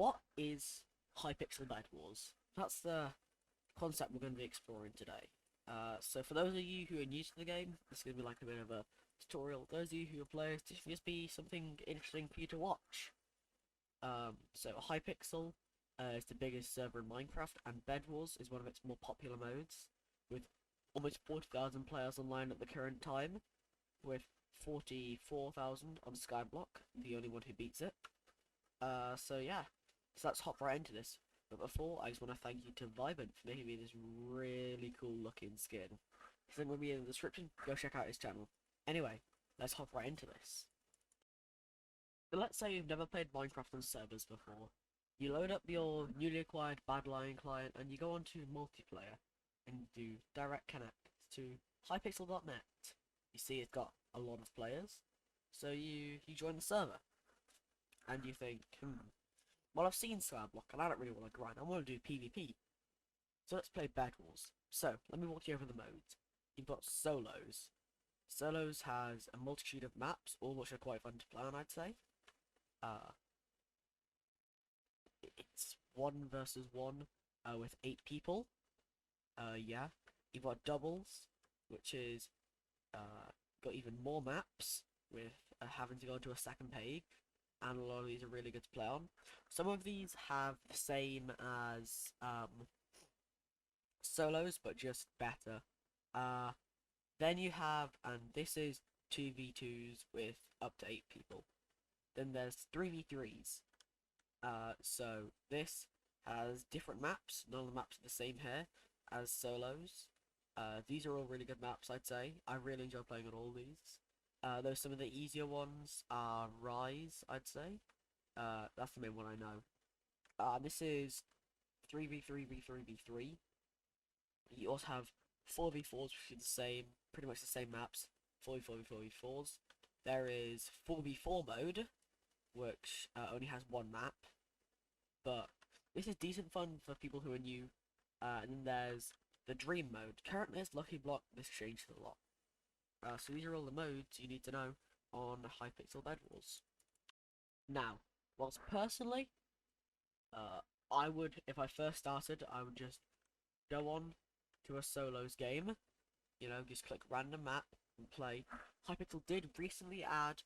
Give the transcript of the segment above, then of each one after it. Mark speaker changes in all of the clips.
Speaker 1: what is Hypixel Bedwars? That's the concept we're going to be exploring today. So for those of you who are new to the game, this is going to be like a bit of a tutorial. Those of you who are players, this will just be something interesting for you to watch. So Hypixel is the biggest server in Minecraft, and Bedwars is one of its more popular modes, with almost 40,000 players online at the current time, with 44,000 on Skyblock, the only one who beats it. So yeah, so let's hop right into this. But before, I just want to thank you to Vibant for making me this really cool looking skin. His link will be in the description, go check out his channel. Anyway, let's hop right into this. So let's say you've never played Minecraft on servers before. You load up your newly acquired Badlion client and you go onto multiplayer and do direct connect to hypixel.net. You see it's got a lot of players, so you join the server. And you think, well, I've seen Skyblock and I don't really want to grind, I want to do PvP. So let's play Bedwars. So, let me walk you over the modes. You've got Solos. Solos has a multitude of maps, all which are quite fun to play on, I'd say. It's 1 versus 1 with 8 people. Yeah. You've got doubles, which is got even more maps with having to go into a second page, and a lot of these are really good to play on. Some of these have the same as solos, but just better. Then you have, and this is 2v2s with up to 8 people. Then there's 3v3s. So this has different maps. None of the maps are the same here as solos. These are all really good maps, I'd say. I really enjoy playing on all these. Though some of the easier ones are Rise, I'd say. That's the main one I know. This is 3v3v3v3. You also have 4v4s, which are the same, pretty much the same maps. 4v4v4v4s. There is 4v4 mode, which only has one map. But this is decent fun for people who are new. And then there's the Dream mode. Currently it's Lucky Block, this changed a lot. So these are all the modes you need to know on Hypixel Bedwars. Now, whilst personally, I would, if I first started, I would just go on to a solos game. You know, just click random map and play. Hypixel did recently add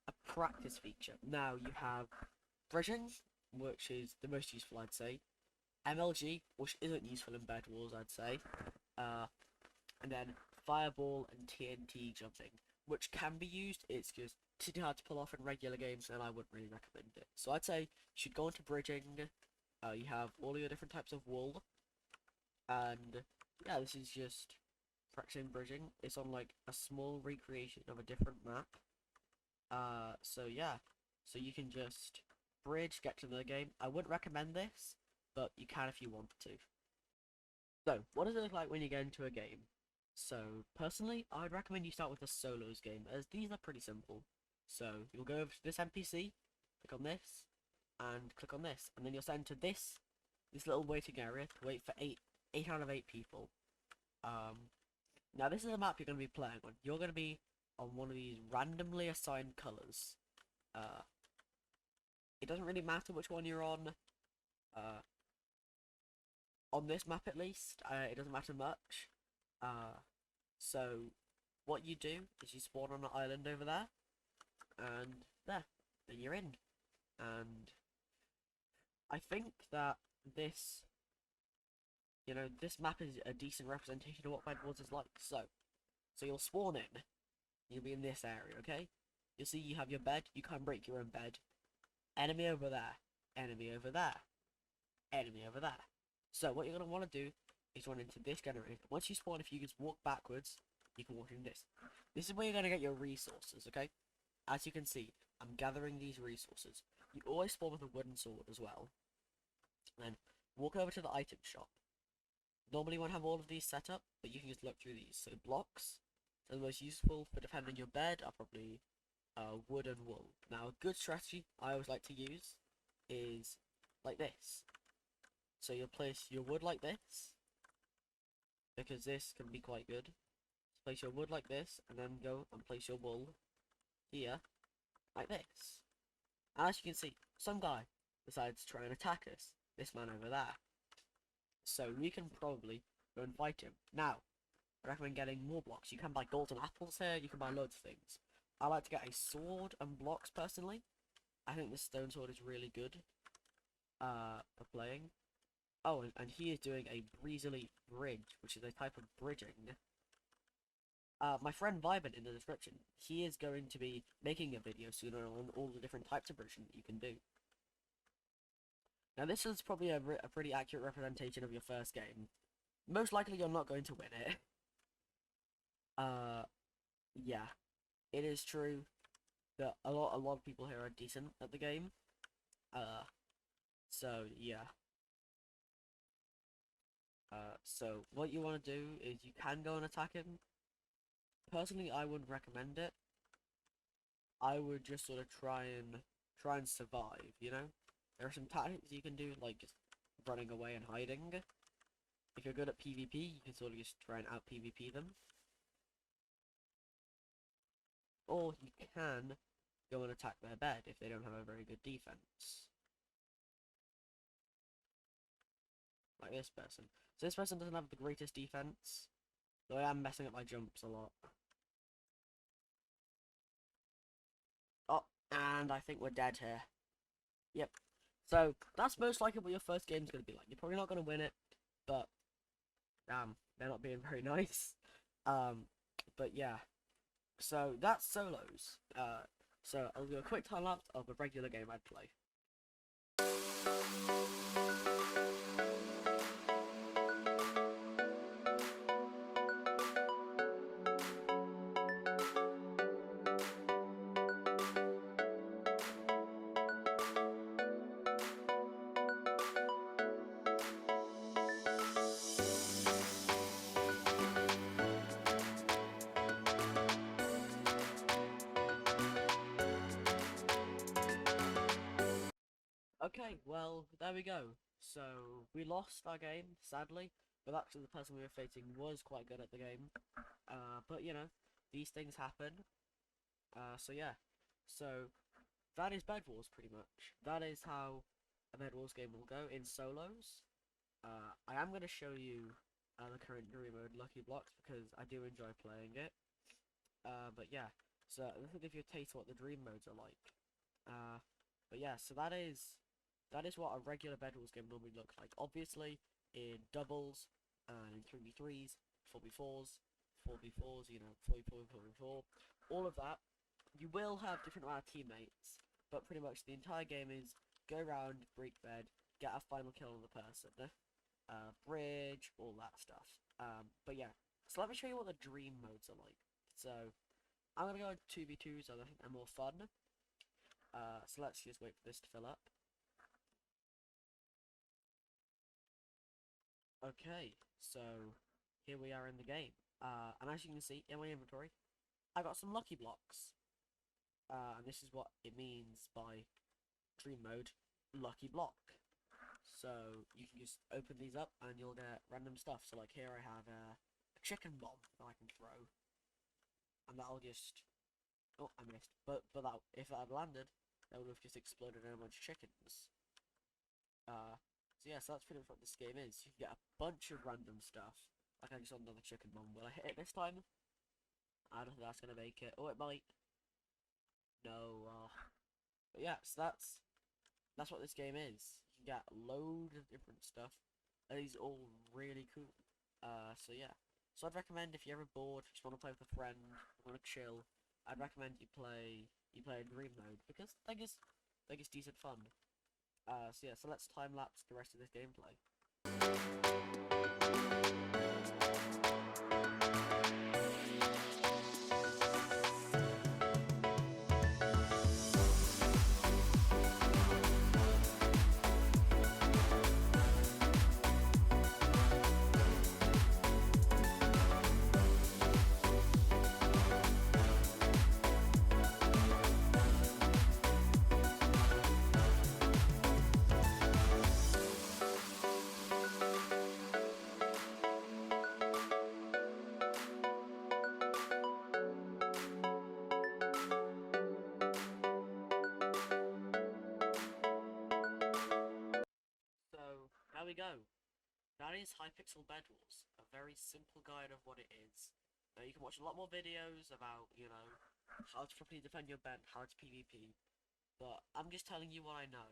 Speaker 1: a practice feature. Now you have bridging, which is the most useful, I'd say. MLG, which isn't useful in Bedwars, I'd say. And then Fireball and TNT jumping, which can be used. It's just too hard to pull off in regular games, and I wouldn't really recommend it. So I'd say you should go into bridging. You have all your different types of wool, and yeah, this is just practicing bridging. It's on like a small recreation of a different map. So yeah, so you can just bridge, get to the game. I wouldn't recommend this, but you can if you want to. So, what does it look like when you get into a game? So, personally, I'd recommend you start with a solos game, as these are pretty simple. So, you'll go over to this NPC, click on this, and click on this, and then you'll send to this little waiting area to wait for 8 out of 8 people. Now this is a map you're going to be playing on. You're going to be on one of these randomly assigned colours. It doesn't really matter which one you're on this map at least. It doesn't matter much. So what you do is you spawn on an island over there, and then you're in. And I think that this, you know, this map is a decent representation of what Bedwars is like. So you'll spawn in, you'll be in this area, okay? You'll see you have your bed, you can't break your own bed. Enemy over there, enemy over there, enemy over there. So what you're going to want to do is run into this generator. Once you spawn, if you just walk backwards, you can walk in this. This is where you're going to get your resources, okay? As you can see, I'm gathering these resources. You always spawn with a wooden sword as well. Then walk over to the item shop. Normally you won't have all of these set up, but you can just look through these. So blocks are the most useful for defending your bed are probably wood and wool. Now a good strategy I always like to use is like this. So you'll place your wood like this, because this can be quite good. Place your wood like this, and then go and place your wool here, like this. And as you can see, some guy decides to try and attack us. This man over there. So we can probably go and fight him. Now, I recommend getting more blocks. You can buy golden apples here, you can buy loads of things. I like to get a sword and blocks personally. I think this stone sword is really good for playing. Oh, and he is doing a breezily bridge, which is a type of bridging. My friend Vibin in the description, he is going to be making a video soon on all the different types of bridging that you can do. Now this is probably a pretty accurate representation of your first game. Most likely you're not going to win it. Yeah. It is true that a lot of people here are decent at the game. So yeah. So what you want to do is you can go and attack him. Personally, I wouldn't recommend it. I would just sort of try and survive, you know? There are some tactics you can do, like just running away and hiding. If you're good at PvP, you can sort of just try and out PvP them. Or you can go and attack their bed if they don't have a very good defense. Like this person. So this person doesn't have the greatest defense, though I am messing up my jumps a lot. Oh, and I think we're dead here. Yep. So that's most likely what your first game's going to be like. You're probably not going to win it, but they're not being very nice. But yeah. So that's solos. So I'll do a quick time lapse of a regular game I'd play. Okay, well, there we go. So, we lost our game, sadly, but actually the person we were facing was quite good at the game. But, you know, these things happen. So yeah. So, that is Bedwars, pretty much. That is how a Bedwars game will go in solos. I am going to show you the current Dream Mode Lucky Blocks, because I do enjoy playing it. But yeah, so this will give you a taste of what the Dream Modes are like. But yeah, so that is what a regular Bedwars game normally looks like. Obviously, in doubles, and in 3v3s, 4v4s, 4v4s, you know, 4v4, 4v4, all of that, you will have different amount of teammates, but pretty much the entire game is go around, break bed, get a final kill on the person, bridge, all that stuff. But yeah, so let me show you what the dream modes are like. So, I'm gonna go 2v2s, so I think they're more fun. So let's just wait for this to fill up. Okay, so here we are in the game. And as you can see in my inventory, I got some lucky blocks. And this is what it means by dream mode lucky block. So you can just open these up and you'll get random stuff. So like here I have a chicken bomb that I can throw, and that'll just, oh, I missed. But that, if that had landed, that would have just exploded in a bunch of chickens. So yeah, so that's pretty much what this game is. You can get a bunch of random stuff. Like I just got another chicken bomb. Will I hit it this time? I don't think that's gonna make it. Oh, it might. No. But yeah, so that's what this game is. You can get loads of different stuff, and these are all really cool. So yeah. So I'd recommend if you're ever bored, just want to play with a friend, want to chill, I'd recommend you play a dream mode, because I think it's decent fun. So yeah, so let's time lapse the rest of this gameplay. there we go. That is Hypixel Bedwars, a very simple guide of what it is. Now you can watch a lot more videos about, you know, how to properly defend your bed, how to PvP, but I'm just telling you what I know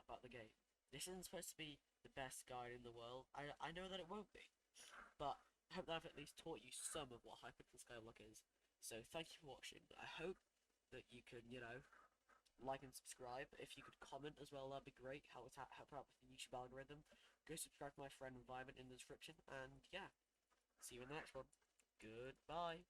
Speaker 1: about the game. This isn't supposed to be the best guide in the world. I know that it won't be, but I hope that I've at least taught you some of what Hypixel Skyblock is. So thank you for watching. I hope that you can, you know, like and subscribe. If you could comment as well, that'd be great. Help out with the YouTube algorithm. Go subscribe to my friend Environment in the description, and yeah, see you in the next one. Goodbye.